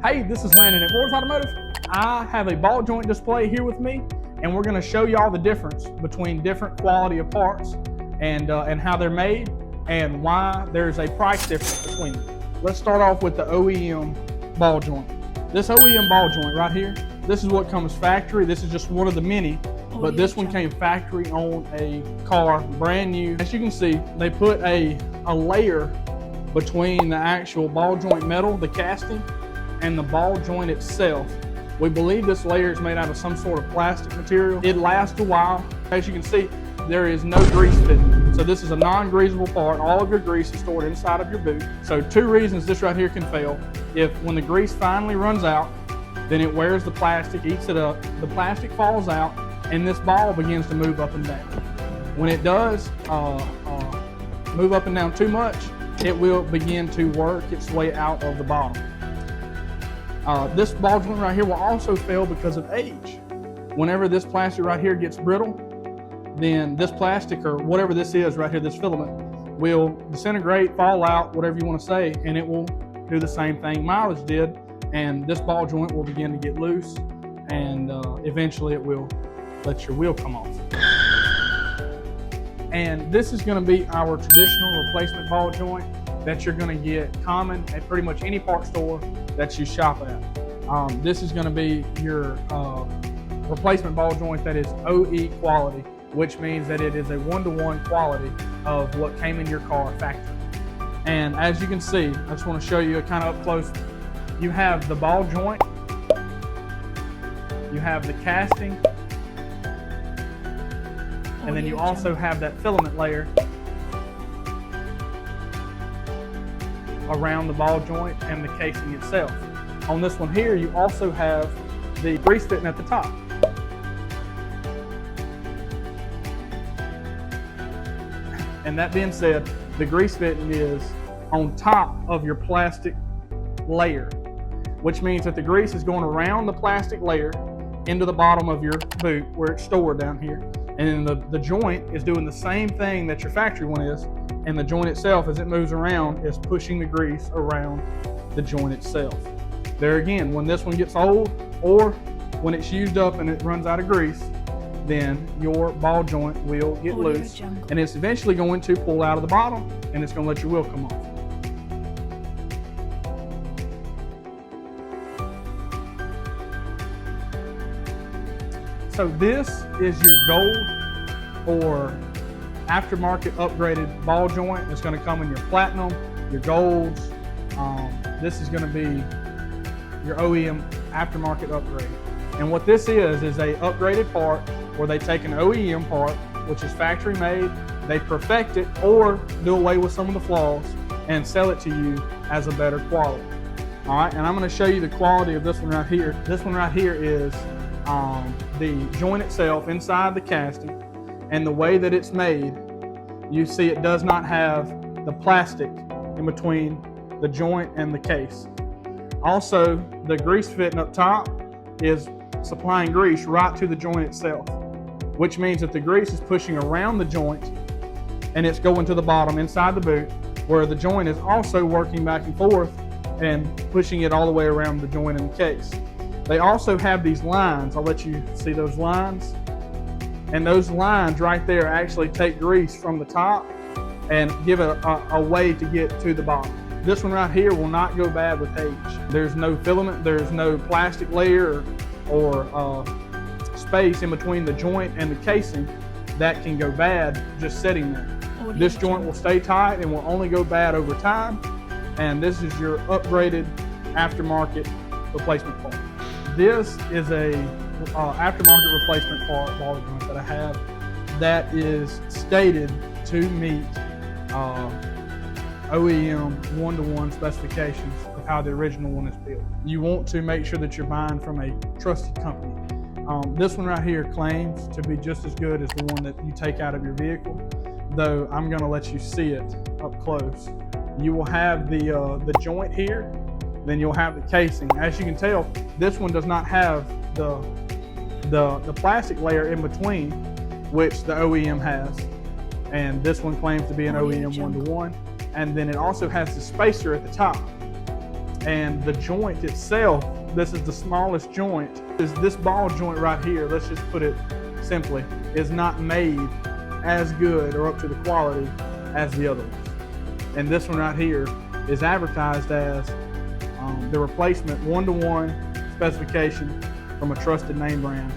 Hey, this is Landon at Moore's Automotive. I have a ball joint display here with me, and we're going to show y'all the difference between different quality of parts and how they're made and why there's a price difference between them. Let's start off with the OEM ball joint. This OEM ball joint right here, this is what comes factory. This is just one of the many, but this one came factory on a car, brand new. As you can see, they put a layer between the actual ball joint metal, the casting, and the ball joint itself. We believe this layer is made out of some sort of plastic material. It lasts a while. As you can see, there is no grease fitting. So this is a non-greasable part. All of your grease is stored inside of your boot. So two reasons this right here can fail. If when the grease finally runs out, then it wears the plastic, eats it up, the plastic falls out, and this ball begins to move up and down. When it does move up and down too much, it will begin to work its way out of the bottom. This ball joint right here will also fail because of age. Whenever this plastic right here gets brittle, then this plastic, or whatever this is right here, this filament, will disintegrate, fall out, whatever you want to say, and it will do the same thing mileage did, and this ball joint will begin to get loose, and eventually it will let your wheel come off. And this is going to be our traditional replacement ball joint that you're going to get common at pretty much any part store that you shop at. This is going to be your replacement ball joint that is OE quality, which means that it is a one-to-one quality of what came in your car factory. And as you can see, I just want to show you kind of up close. You have the ball joint, you have the casting, and then you also have that filament layer around the ball joint and the casing itself. On this one here, you also have the grease fitting at the top. And that being said, the grease fitting is on top of your plastic layer, which means that the grease is going around the plastic layer into the bottom of your boot where it's stored down here. And then the joint is doing the same thing that your factory one is, and the joint itself, as it moves around, is pushing the grease around the joint itself. There again, when this one gets old, or when it's used up and it runs out of grease, then your ball joint will get loose, and it's eventually going to pull out of the bottom, and it's going to let your wheel come off. So this is your gold or aftermarket upgraded ball joint. It's going to come in your platinum, your golds. This is going to be your OEM aftermarket upgrade. And what this is a upgraded part where they take an OEM part, which is factory made, they perfect it or do away with some of the flaws and sell it to you as a better quality. All right, and I'm going to show you the quality of this one right here. This one right here is the joint itself inside the casting, and the way that it's made, you see it does not have the plastic in between the joint and the case. Also, the grease fitting up top is supplying grease right to the joint itself, which means that the grease is pushing around the joint and it's going to the bottom inside the boot, where the joint is also working back and forth and pushing it all the way around the joint and the case. They also have these lines. I'll let you see those lines. And those lines right there actually take grease from the top and give it a way to get to the bottom. This one right here will not go bad with age. There's no filament, there's no plastic layer or space in between the joint and the casing that can go bad just sitting there. This joint will stay tight and will only go bad over time. And this is your upgraded aftermarket replacement part. This is a aftermarket replacement part ball joint that I have that is stated to meet OEM one-to-one specifications of how the original one is built. You want to make sure that you're buying from a trusted company. This one right here claims to be just as good as the one that you take out of your vehicle, though I'm going to let you see it up close. You will have the joint here, then you'll have the casing. As you can tell, this one does not have the plastic layer in between, which the OEM has, and this one claims to be an OEM one-to-one. And then it also has the spacer at the top. And the joint itself, this is the smallest joint, is this ball joint right here, let's just put it simply, is not made as good or up to the quality as the other ones. And this one right here is advertised as the replacement 1-to-1 specification from a trusted name brand